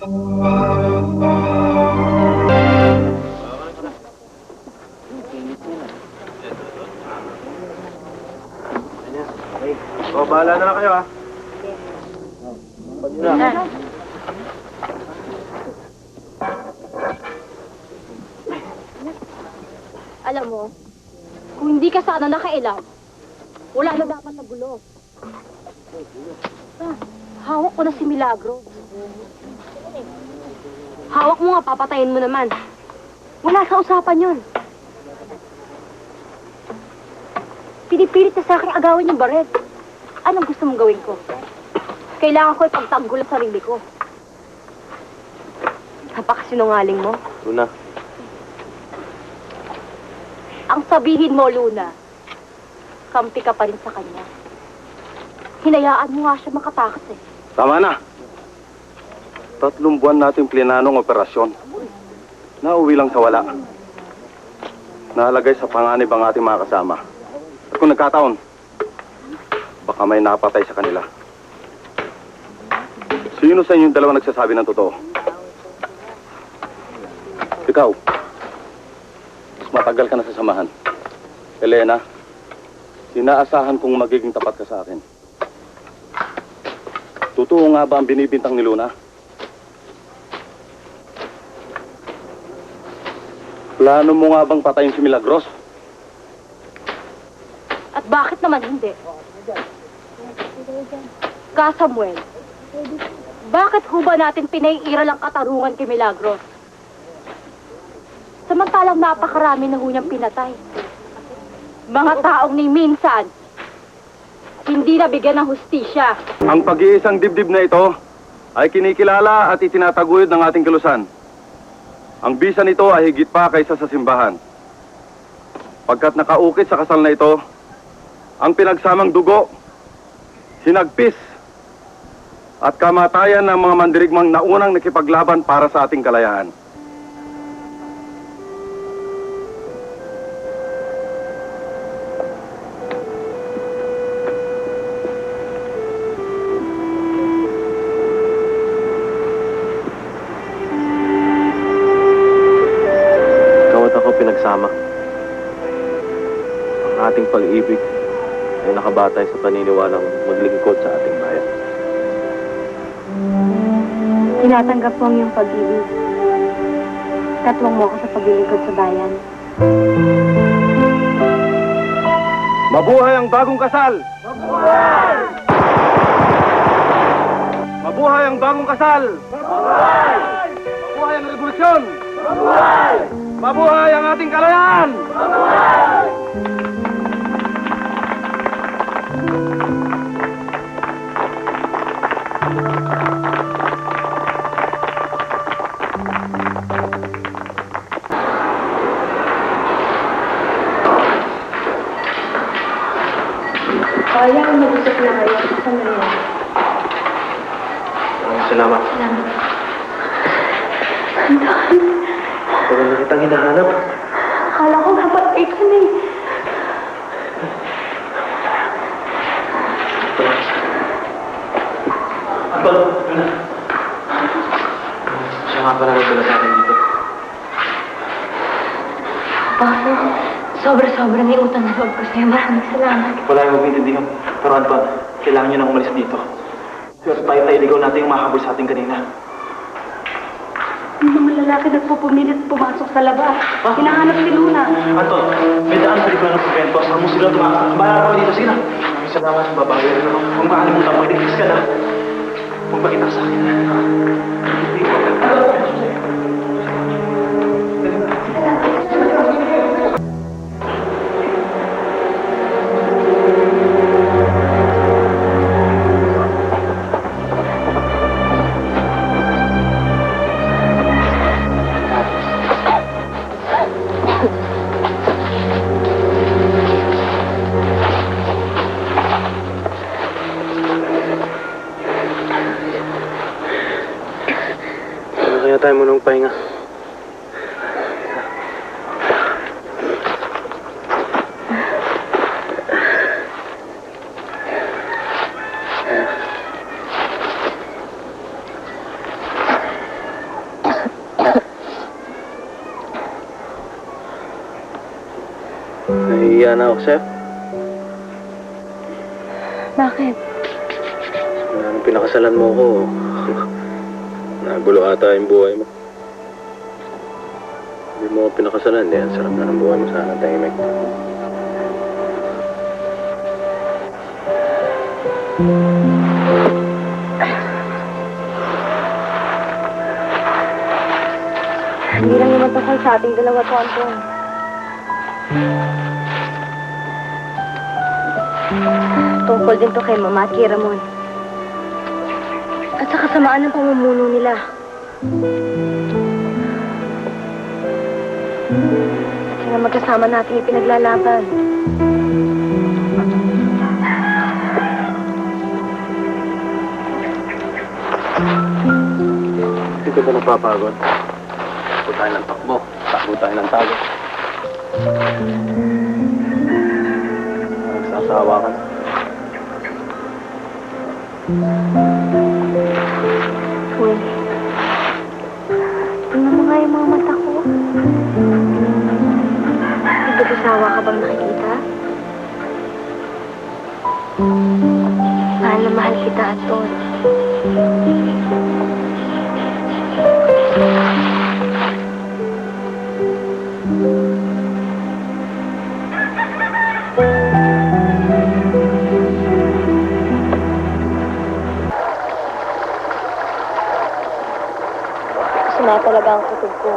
O, bahala na lang kayo, ha? Alam mo, kung hindi ka sana nakailam, wala na dapat na gulo. Hawak ko na si Milagro. Hawak mo nga, papatayin mo naman. Wala sa usapan yun. Pinipilit na sa akin agawin yung baret. Anong gusto mong gawin ko? Kailangan ko ipagtanggol ang sarili ko. Napakasinungaling mo. Luna. Ang sabihin mo, Luna, kampi ka pa rin sa kanya. Hinayaan mo nga siya makatakas eh. Tama na. 3 buwan nating plinanong operasyon. Nauwi lang sa wala. Nalagay sa panganib ang ating mga kasama. At kung nagkataon, baka may napatay sa kanila. Sino sa inyong dalawa nagsasabi ng totoo? Ikaw. Mas matagal ka na sa samahan. Elena, inaasahan kong magiging tapat ka sa akin. Totoo nga ba ang binibintang ni Luna? Plano mo nga bang patayin si Milagros? At bakit naman hindi? Ka Samuel, bakit ho ba natin pinaiiral ang katarungan kay Milagros? Samantalang napakarami na ho niyang pinatay. Mga taong ni minsan, hindi nabigyan ng hustisya. Ang pag-iisang dibdib na ito ay kinikilala at itinataguyod ng ating kilusan. Ang bisa nito ay higit pa kaysa sa simbahan. Pagkat nakaukit sa kasal na ito, ang pinagsamang dugo, hinagpis, at kamatayan ng mga mandirigmang naunang nakipaglaban para sa ating kalayaan. Pinagsama. Ang ating pag-ibig ay nakabatay sa paniniwalang maglingkod sa ating bayan. Tinatanggap mo ang iyong pag-ibig. Katwang mo ako sa paglilingkod sa bayan. Mabuhay ang bagong kasal! Mabuhay! Mabuhay ang bagong kasal! Mabuhay! Mabuhay ang revolusyon! Mabuhay! Mabuhay ang ating kalayaan! Mabuhay! Kaya kung mag-usap na kayo, saan na yan? Salamat. Salamat. Tagal na kitang hinahanap. Akala ko dapat ito na eh. Siya nga pala nagdala sa akin dito. Paano? Sobra-sobra may utang na loob ko sa'yo. Maraming salamat. Wala yung maintindihan. Pero Anton, kailangan nyo nang umalis dito. Pero tayo ligaw natin yung mahabol sa ating kanina. Yung mga lalaki nagpupumilit pumasok sa labas. Hinahanap si Luna. Anton, may daan sa likod ng kumpento. Saan mo sila tumakot? Bahala kami dito sila. Maraming salamat. Babawi na naman. Kung makalimutan mo, iligtas ka na. Huwag makita sa akin. Kaya tayo munang pahinga. nahihiya na ako, Chef. Bakit? Nung pinakasalan mo ko, nagulo ata yung buhay mo. Hindi mo ako pinakasalan, hindi. Ang sarap na ng buhay mo sana, tahimik. Hindi lang naman tungkol sa ating dalawa to, Anton. Tungkol din to kay Mama at kay Ramon. At sa kasamaan ng pamumuno nila. At sila magkasama natin ipinaglalaban. Hindi ka ba napapagod? Takbo tayo ng takbo. Takbo tayo ng tago. Nagsasawa ka na. Uy. Tingnan mo nga yung mga mata ko. Nagkasawa ka bang nakikita? Mahal na mahal kita, Anton. Na talaga ang kutob ko.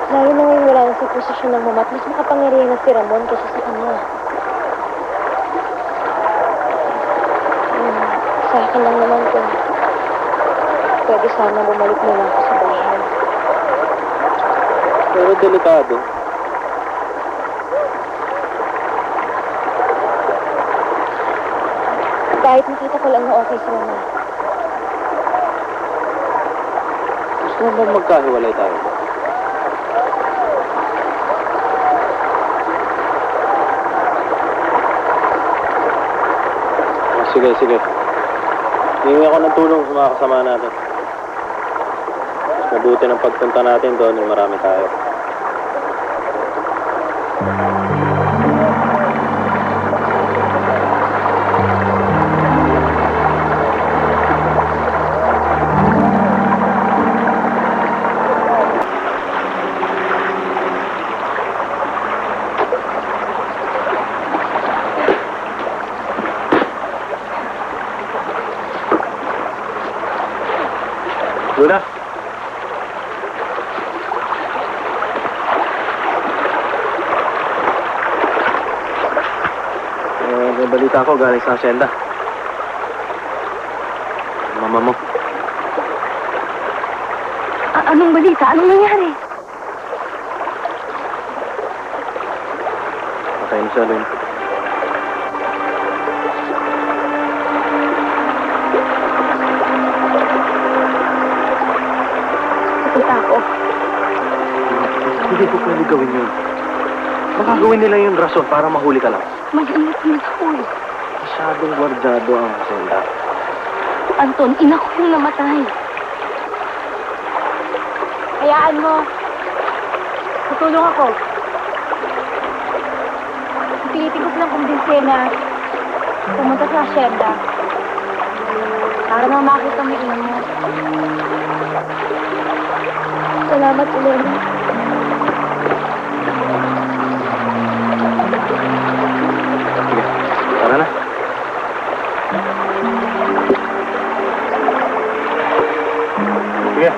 Lalo na ngayon wala na sa posisyon ng mama at mas makapangyarihan na si Ramon kaysa sa kanya. Sa akin lang naman kung pwede sana bumalik na lang ako sa bahay. Pero delikado. Kahit nakita ko lang na okay si mama. Gusto mo bang magkahiwalay tayo? Sige, sige. Hingi ako ng tulong sa mga kasama natin. Mas mabuti ng pagpunta natin doon yung marami tayo. Luna? May balita ako galing sa asyenda. Mama mo. Anong balita? Anong nangyari? Patay na siya, Luna. Punta ako. Hindi ko pwede gawin yun. Baka gawin nila yung rason para mahuli ka lang. Mag-ingat mo ako eh. Masyadong wardyado ang asyenda. Anton, ina ko yung namatay. Hayaan mo. Tutulong ako. Pilitin ko silang kumbinsin na pumunta sa asyenda. Para na makita mo yung ina mo. Salamat, Elena. Sige, tara na. Sige.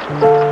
Thank